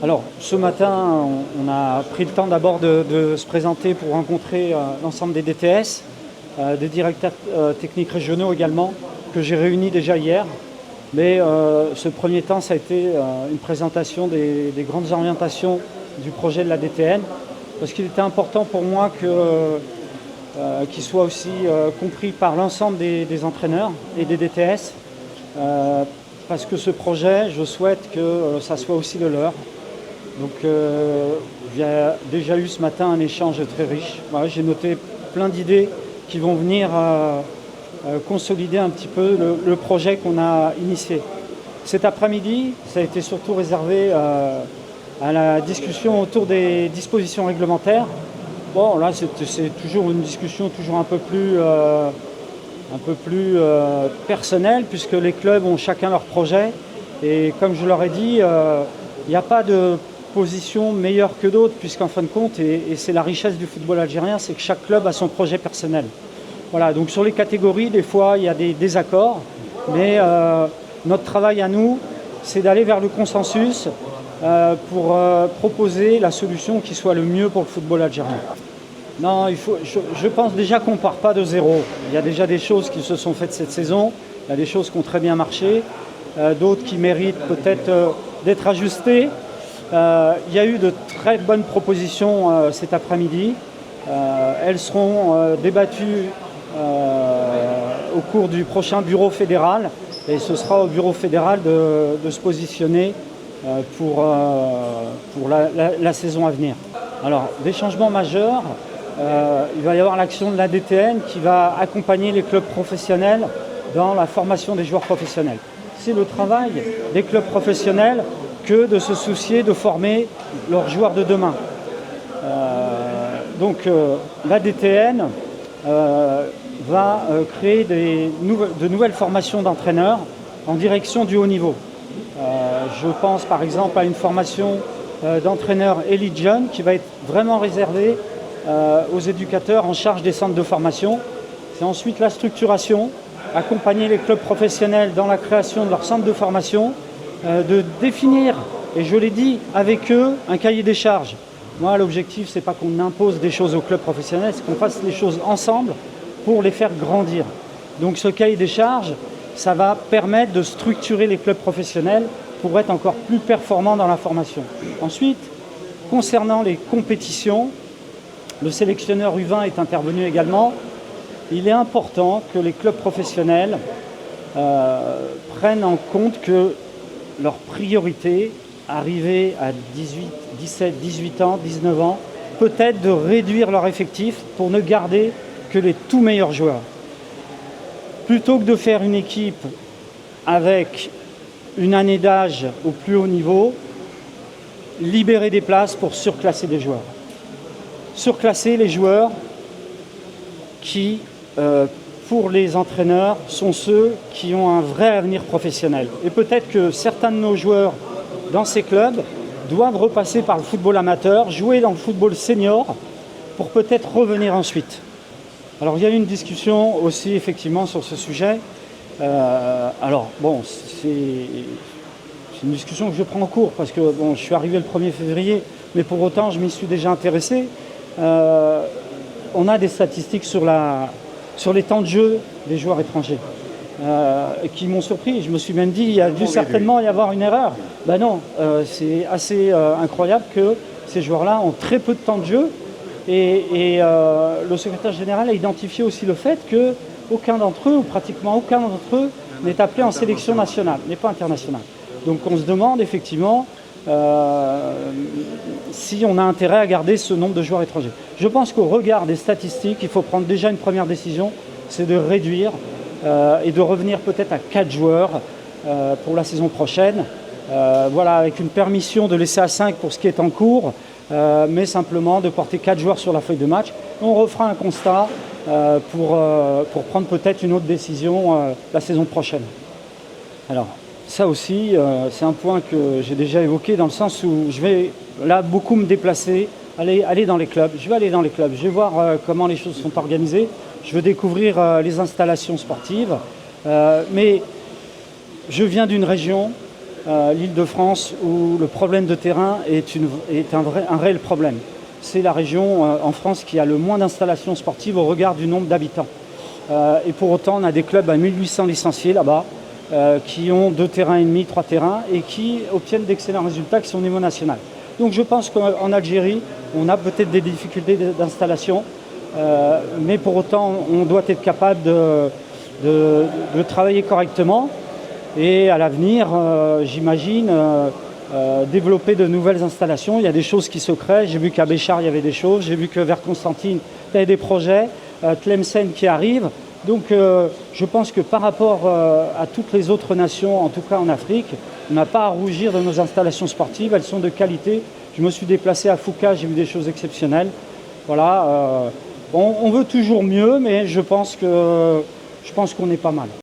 Alors, ce matin, on a pris le temps d'abord de se présenter pour rencontrer l'ensemble des DTS, des directeurs techniques régionaux également, que j'ai réunis déjà hier. Mais ce premier temps, ça a été une présentation des grandes orientations du projet de la DTN, parce qu'il était important pour moi qu'il soit aussi compris par l'ensemble des entraîneurs et des DTS, parce que ce projet, je souhaite que ça soit aussi le leur. Donc j'ai déjà eu ce matin un échange très riche. Voilà, j'ai noté plein d'idées qui vont venir consolider un petit peu le projet qu'on a initié. Cet après-midi, ça a été surtout réservé à la discussion autour des dispositions réglementaires. Bon, là, c'est toujours une discussion toujours un peu plus personnelle, puisque les clubs ont chacun leur projet. Et comme je leur ai dit, il n'y a pas de position meilleure que d'autres, puisqu'en fin de compte, et c'est la richesse du football algérien, c'est que chaque club a son projet personnel. Voilà, donc sur les catégories, des fois, il y a des désaccords, mais notre travail à nous, c'est d'aller vers le consensus pour proposer la solution qui soit le mieux pour le football algérien. Non, je pense déjà qu'on ne part pas de zéro. Il y a déjà des choses qui se sont faites cette saison, il y a des choses qui ont très bien marché, d'autres qui méritent peut-être d'être ajustées. Il y a eu de très bonnes propositions cet après-midi. Elles seront débattues au cours du prochain bureau fédéral, et ce sera au bureau fédéral de se positionner pour la saison à venir. Alors, des changements majeurs, il va y avoir l'action de la DTN qui va accompagner les clubs professionnels dans la formation des joueurs professionnels. C'est le travail des clubs professionnels que de se soucier de former leurs joueurs de demain. Donc la DTN va créer de nouvelles formations d'entraîneurs en direction du haut niveau. Je pense par exemple à une formation d'entraîneurs élite jeunes qui va être vraiment réservée aux éducateurs en charge des centres de formation. C'est ensuite la structuration, accompagner les clubs professionnels dans la création de leurs centres de formation, de définir, et je l'ai dit, avec eux, un cahier des charges. Moi, l'objectif, c'est pas qu'on impose des choses aux clubs professionnels, c'est qu'on fasse les choses ensemble pour les faire grandir. Donc ce cahier des charges, ça va permettre de structurer les clubs professionnels pour être encore plus performants dans la formation. Ensuite, concernant les compétitions, le sélectionneur U20 est intervenu également. Il est important que les clubs professionnels prennent en compte que leur priorité, arrivée à 17, 18 ans, 19 ans, peut-être de réduire leur effectif pour ne garder que les tout meilleurs joueurs. Plutôt que de faire une équipe avec une année d'âge au plus haut niveau, libérer des places pour surclasser des joueurs. Surclasser les joueurs qui, pour les entraîneurs, sont ceux qui ont un vrai avenir professionnel. Et peut-être que certains de nos joueurs dans ces clubs doivent repasser par le football amateur, jouer dans le football senior pour peut-être revenir ensuite. Alors il y a eu une discussion aussi effectivement sur ce sujet. Alors bon, c'est une discussion que je prends en cours parce que bon, je suis arrivé le 1er février, mais pour autant je m'y suis déjà intéressé. On a des statistiques sur les temps de jeu des joueurs étrangers qui m'ont surpris. Je me suis même dit il y a dû certainement y avoir une erreur. Ben non, c'est assez incroyable que ces joueurs-là ont très peu de temps de jeu. Et le secrétaire général a identifié aussi le fait qu'aucun d'entre eux, ou pratiquement aucun d'entre eux, n'est appelé en sélection nationale, n'est pas international. Donc on se demande effectivement si on a intérêt à garder ce nombre de joueurs étrangers. Je pense qu'au regard des statistiques, il faut prendre déjà une première décision, c'est de réduire et de revenir peut-être à 4 joueurs pour la saison prochaine. Voilà, avec une permission de laisser à 5 pour ce qui est en cours, mais simplement de porter 4 joueurs sur la feuille de match. On refera un constat pour prendre peut-être une autre décision la saison prochaine. Alors, ça aussi, c'est un point que j'ai déjà évoqué dans le sens où je vais là beaucoup me déplacer, aller dans les clubs. Je vais aller dans les clubs, je vais voir comment les choses sont organisées. Je veux découvrir les installations sportives. Mais je viens d'une région l'Île-de-France où le problème de terrain est un réel problème. C'est la région en France qui a le moins d'installations sportives au regard du nombre d'habitants. Et pour autant, on a des clubs à 1800 licenciés là-bas qui ont 2 terrains et demi, 3 terrains et qui obtiennent d'excellents résultats qui sont au niveau national. Donc je pense qu'en Algérie, on a peut-être des difficultés d'installation, mais pour autant, on doit être capable de travailler correctement et à l'avenir, j'imagine, développer de nouvelles installations. Il y a des choses qui se créent. J'ai vu qu'à Béchar, il y avait des choses. J'ai vu que vers Constantine, il y avait des projets. Tlemcen qui arrive. Donc je pense que par rapport à toutes les autres nations, en tout cas en Afrique, on n'a pas à rougir de nos installations sportives. Elles sont de qualité. Je me suis déplacé à Foucault, j'ai vu des choses exceptionnelles. Voilà. On veut toujours mieux, mais je pense qu'on est pas mal.